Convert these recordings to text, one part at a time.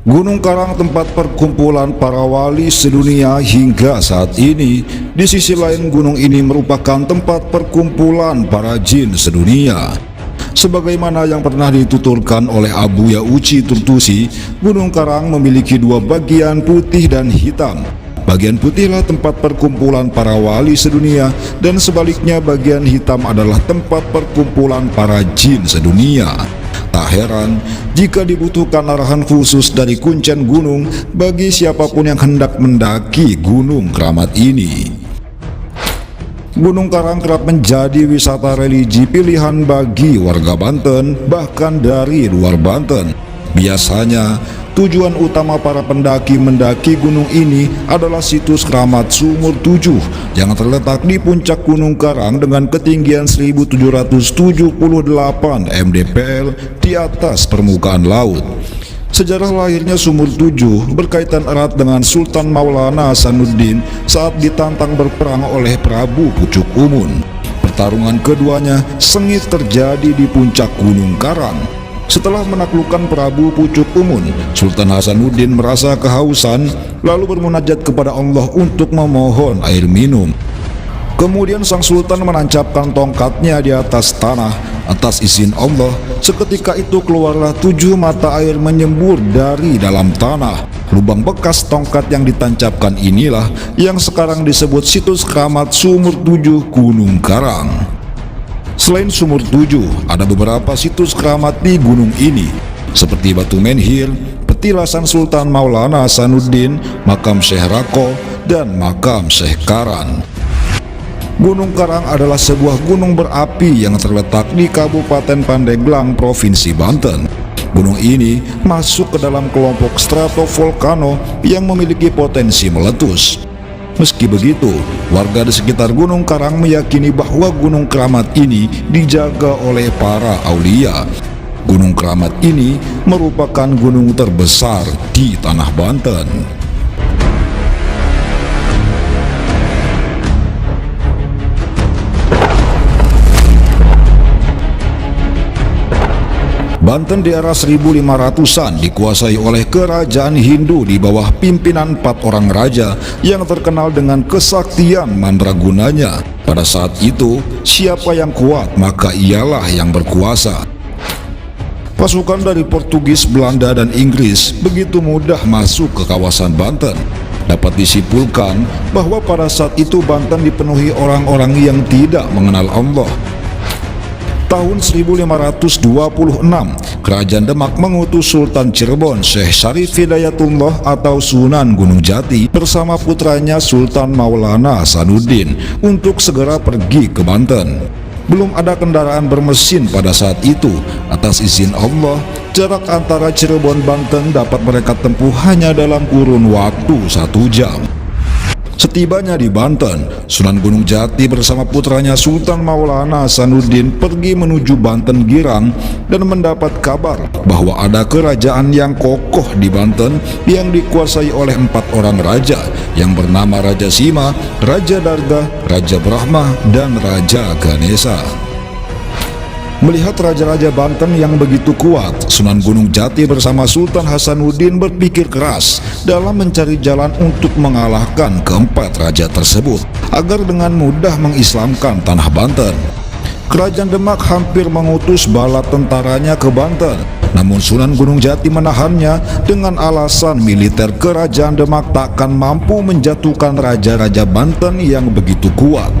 Gunung Karang tempat perkumpulan para wali sedunia hingga saat ini. Di sisi lain, gunung ini merupakan tempat perkumpulan para jin sedunia. Sebagaimana yang pernah dituturkan oleh Abu Yauchi Turtusi, Gunung Karang memiliki dua bagian, putih dan hitam. Bagian putihlah tempat perkumpulan para wali sedunia, dan sebaliknya bagian hitam adalah tempat perkumpulan para jin sedunia. Tak heran jika dibutuhkan arahan khusus dari kuncen gunung bagi siapapun yang hendak mendaki Gunung Keramat ini. Gunung Karang kerap menjadi wisata religi pilihan bagi warga Banten, bahkan dari luar Banten. Biasanya, tujuan utama para pendaki mendaki gunung ini adalah situs keramat Sumur 7 yang terletak di puncak Gunung Karang dengan ketinggian 1778 mdpl di atas permukaan laut. Sejarah lahirnya Sumur 7 berkaitan erat dengan Sultan Maulana Hasanuddin saat ditantang berperang oleh Prabu Pucuk Umun. Pertarungan keduanya sengit terjadi di puncak Gunung Karang. Setelah menaklukkan Prabu Pucuk Umun, Sultan Hasanuddin merasa kehausan, lalu bermunajat kepada Allah untuk memohon air minum. Kemudian sang sultan menancapkan tongkatnya di atas tanah. Atas izin Allah, seketika itu keluarlah 7 mata air menyembur dari dalam tanah. Lubang bekas tongkat yang ditancapkan inilah yang sekarang disebut situs keramat Sumur 7 Gunung Karang. Selain Sumur 7, ada beberapa situs keramat di gunung ini, seperti Batu Menhir, petilasan Sultan Maulana Hasanuddin, makam Syekh Rako, dan makam Syekh Karan. Gunung Karang adalah sebuah gunung berapi yang terletak di Kabupaten Pandeglang, Provinsi Banten. Gunung ini masuk ke dalam kelompok stratovolcano yang memiliki potensi meletus. Meski begitu, warga di sekitar Gunung Karang meyakini bahwa Gunung Keramat ini dijaga oleh para aulia. Gunung Keramat ini merupakan gunung terbesar di tanah Banten. Banten di era 1500-an dikuasai oleh kerajaan Hindu di bawah pimpinan 4 orang raja yang terkenal dengan kesaktian mandragunanya. Pada saat itu, siapa yang kuat maka ialah yang berkuasa. Pasukan dari Portugis, Belanda, dan Inggris begitu mudah masuk ke kawasan Banten. Dapat disimpulkan bahwa pada saat itu Banten dipenuhi orang-orang yang tidak mengenal Allah. Tahun 1526, Kerajaan Demak mengutus Sultan Cirebon Syekh Syarif Hidayatullah atau Sunan Gunung Jati bersama putranya Sultan Maulana Hasanuddin untuk segera pergi ke Banten. Belum ada kendaraan bermesin pada saat itu. Atas izin Allah, jarak antara Cirebon Banten dapat mereka tempuh hanya dalam kurun waktu 1 jam. Setibanya di Banten, Sunan Gunung Jati bersama putranya Sultan Maulana Hasanuddin pergi menuju Banten Girang dan mendapat kabar bahwa ada kerajaan yang kokoh di Banten yang dikuasai oleh 4 orang raja yang bernama Raja Sima, Raja Darga, Raja Brahma, dan Raja Ganesha. Melihat raja-raja Banten yang begitu kuat, Sunan Gunung Jati bersama Sultan Hasanuddin berpikir keras dalam mencari jalan untuk mengalahkan keempat raja tersebut agar dengan mudah mengislamkan tanah Banten. Kerajaan Demak hampir mengutus bala tentaranya ke Banten, namun Sunan Gunung Jati menahannya dengan alasan militer kerajaan Demak takkan mampu menjatuhkan raja-raja Banten yang begitu kuat.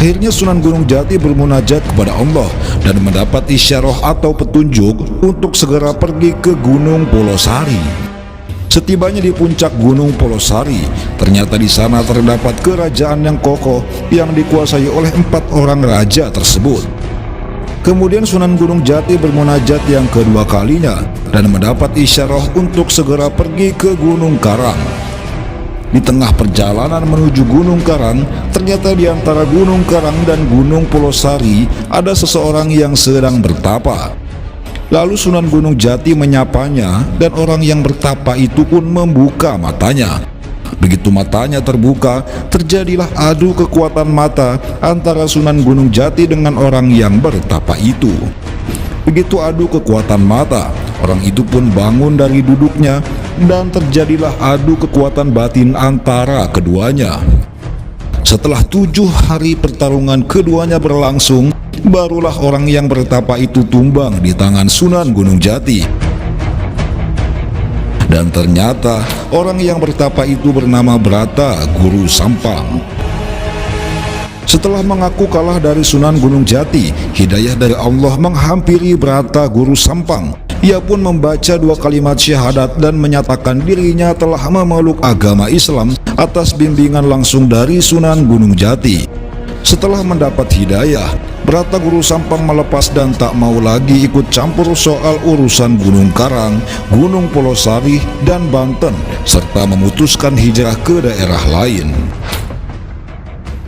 Akhirnya Sunan Gunung Jati bermunajat kepada Allah dan mendapat isyarah atau petunjuk untuk segera pergi ke Gunung Polosari. Setibanya di puncak Gunung Polosari, ternyata di sana terdapat kerajaan yang kokoh yang dikuasai oleh 4 orang raja tersebut. Kemudian Sunan Gunung Jati bermunajat yang kedua kalinya dan mendapat isyarah untuk segera pergi ke Gunung Karang. Di tengah perjalanan menuju Gunung Karang, ternyata di antara Gunung Karang dan Gunung Polosari ada seseorang yang sedang bertapa. Lalu Sunan Gunung Jati menyapanya dan orang yang bertapa itu pun membuka matanya. Begitu matanya terbuka, terjadilah adu kekuatan mata antara Sunan Gunung Jati dengan orang yang bertapa itu. Begitu adu kekuatan mata, orang itu pun bangun dari duduknya dan terjadilah adu kekuatan batin antara keduanya. Setelah 7 hari pertarungan keduanya berlangsung, barulah orang yang bertapa itu tumbang di tangan Sunan Gunung Jati. Dan ternyata orang yang bertapa itu bernama Brata Guru Sampang. Setelah mengaku kalah dari Sunan Gunung Jati, hidayah dari Allah menghampiri Brata Guru Sampang. Ia pun membaca 2 kalimat syahadat dan menyatakan dirinya telah memeluk agama Islam atas bimbingan langsung dari Sunan Gunung Jati. Setelah mendapat hidayah, Brata Guru Sampang melepas dan tak mau lagi ikut campur soal urusan Gunung Karang, Gunung Polosari, dan Banten, serta memutuskan hijrah ke daerah lain.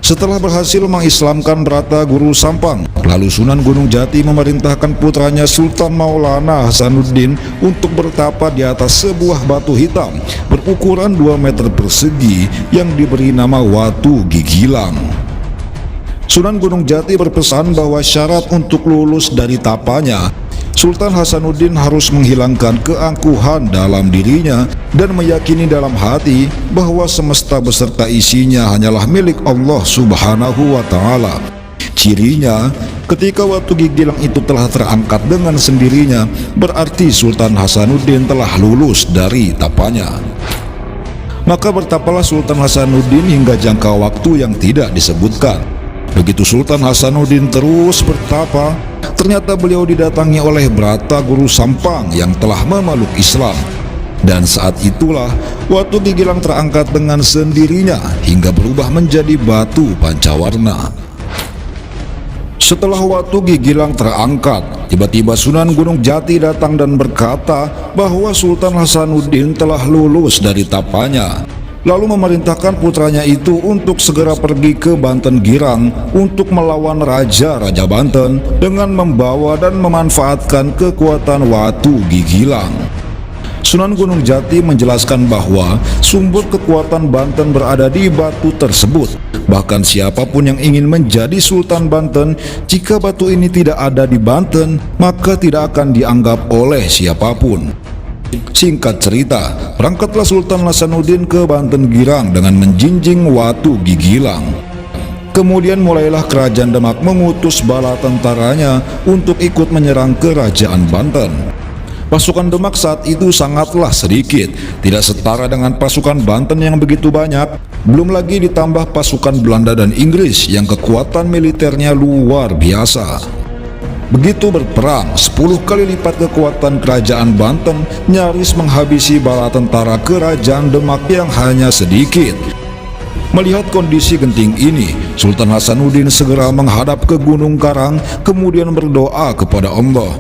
Setelah berhasil mengislamkan Brata Guru Sampang, lalu Sunan Gunung Jati memerintahkan putranya Sultan Maulana Hasanuddin untuk bertapa di atas sebuah batu hitam berukuran 2 meter persegi yang diberi nama Watu Gigilang. Sunan Gunung Jati berpesan bahwa syarat untuk lulus dari tapanya, Sultan Hasanuddin harus menghilangkan keangkuhan dalam dirinya dan meyakini dalam hati bahwa semesta beserta isinya hanyalah milik Allah Subhanahu wa Ta'ala. Cirinya, ketika Watu Gigilang itu telah terangkat dengan sendirinya, berarti Sultan Hasanuddin telah lulus dari tapanya. Maka bertapalah Sultan Hasanuddin hingga jangka waktu yang tidak disebutkan. Begitu Sultan Hasanuddin terus bertapa, ternyata beliau didatangi oleh Brata Guru Sampang yang telah memeluk Islam. Dan saat itulah Watu Gigilang terangkat dengan sendirinya hingga berubah menjadi batu pancawarna. Setelah Watu Gigilang terangkat, tiba-tiba Sunan Gunung Jati datang dan berkata bahwa Sultan Hasanuddin telah lulus dari tapanya. Lalu memerintahkan putranya itu untuk segera pergi ke Banten Girang untuk melawan Raja-Raja Banten dengan membawa dan memanfaatkan kekuatan Watu Gigilang. Sunan Gunung Jati menjelaskan bahwa sumber kekuatan Banten berada di batu tersebut. Bahkan siapapun yang ingin menjadi Sultan Banten, jika batu ini tidak ada di Banten, maka tidak akan dianggap oleh siapapun. Singkat cerita, berangkatlah Sultan Hasanuddin ke Banten Girang dengan menjinjing Watu Gigilang. Kemudian mulailah Kerajaan Demak mengutus bala tentaranya untuk ikut menyerang Kerajaan Banten. Pasukan Demak saat itu sangatlah sedikit, tidak setara dengan pasukan Banten yang begitu banyak. Belum lagi ditambah pasukan Belanda dan Inggris yang kekuatan militernya luar biasa. Begitu berperang, 10 kali lipat kekuatan Kerajaan Banten nyaris menghabisi bala tentara Kerajaan Demak yang hanya sedikit. Melihat kondisi genting ini, Sultan Hasanuddin segera menghadap ke Gunung Karang, kemudian berdoa kepada Allah.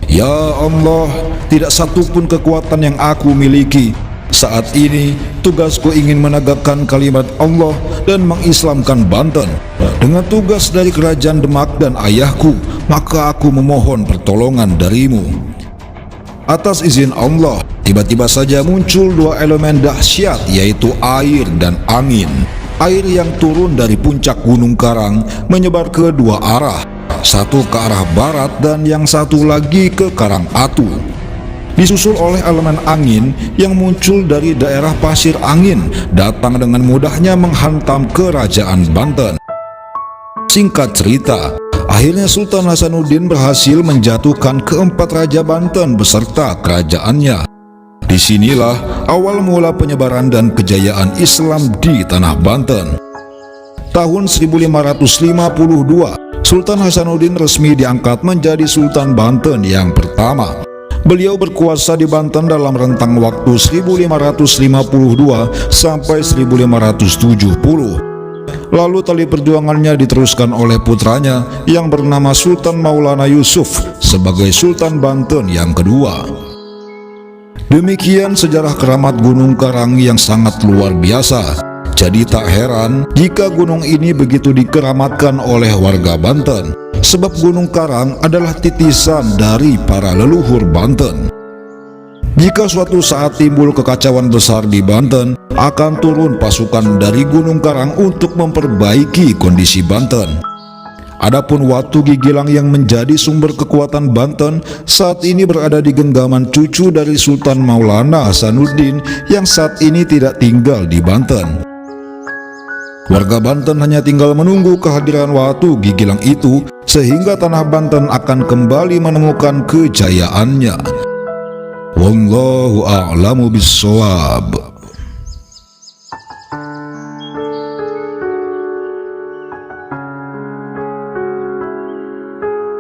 Ya Allah, tidak satupun kekuatan yang aku miliki. Saat ini, tugasku ingin menegakkan kalimat Allah dan mengislamkan Banten. Dengan tugas dari Kerajaan Demak dan ayahku, maka aku memohon pertolongan darimu. Atas izin Allah, tiba-tiba saja muncul 2 elemen dahsyat, yaitu air dan angin. Air yang turun dari puncak Gunung Karang menyebar ke 2 arah, satu ke arah barat dan yang satu lagi ke Karang Atu. Disusul oleh elemen angin yang muncul dari daerah Pasir Angin, datang dengan mudahnya menghantam Kerajaan Banten. Singkat cerita, akhirnya Sultan Hasanuddin berhasil menjatuhkan keempat Raja Banten beserta kerajaannya. Disinilah awal mula penyebaran dan kejayaan Islam di tanah Banten. Tahun 1552, Sultan Hasanuddin resmi diangkat menjadi Sultan Banten yang pertama. Beliau berkuasa di Banten dalam rentang waktu 1552 sampai 1570. Lalu tali perjuangannya diteruskan oleh putranya yang bernama Sultan Maulana Yusuf sebagai Sultan Banten yang kedua. Demikian sejarah keramat Gunung Karang yang sangat luar biasa. Jadi tak heran jika gunung ini begitu dikeramatkan oleh warga Banten, sebab Gunung Karang adalah titisan dari para leluhur Banten. Jika suatu saat timbul kekacauan besar di Banten, akan turun pasukan dari Gunung Karang untuk memperbaiki kondisi Banten. Adapun Watu Gigilang yang menjadi sumber kekuatan Banten saat ini berada di genggaman cucu dari Sultan Maulana Hasanuddin yang saat ini tidak tinggal di Banten. Warga Banten hanya tinggal menunggu kehadiran Watu Gigilang itu sehingga tanah Banten akan kembali menemukan kejayaannya. Wallahu a'lamu bissawab.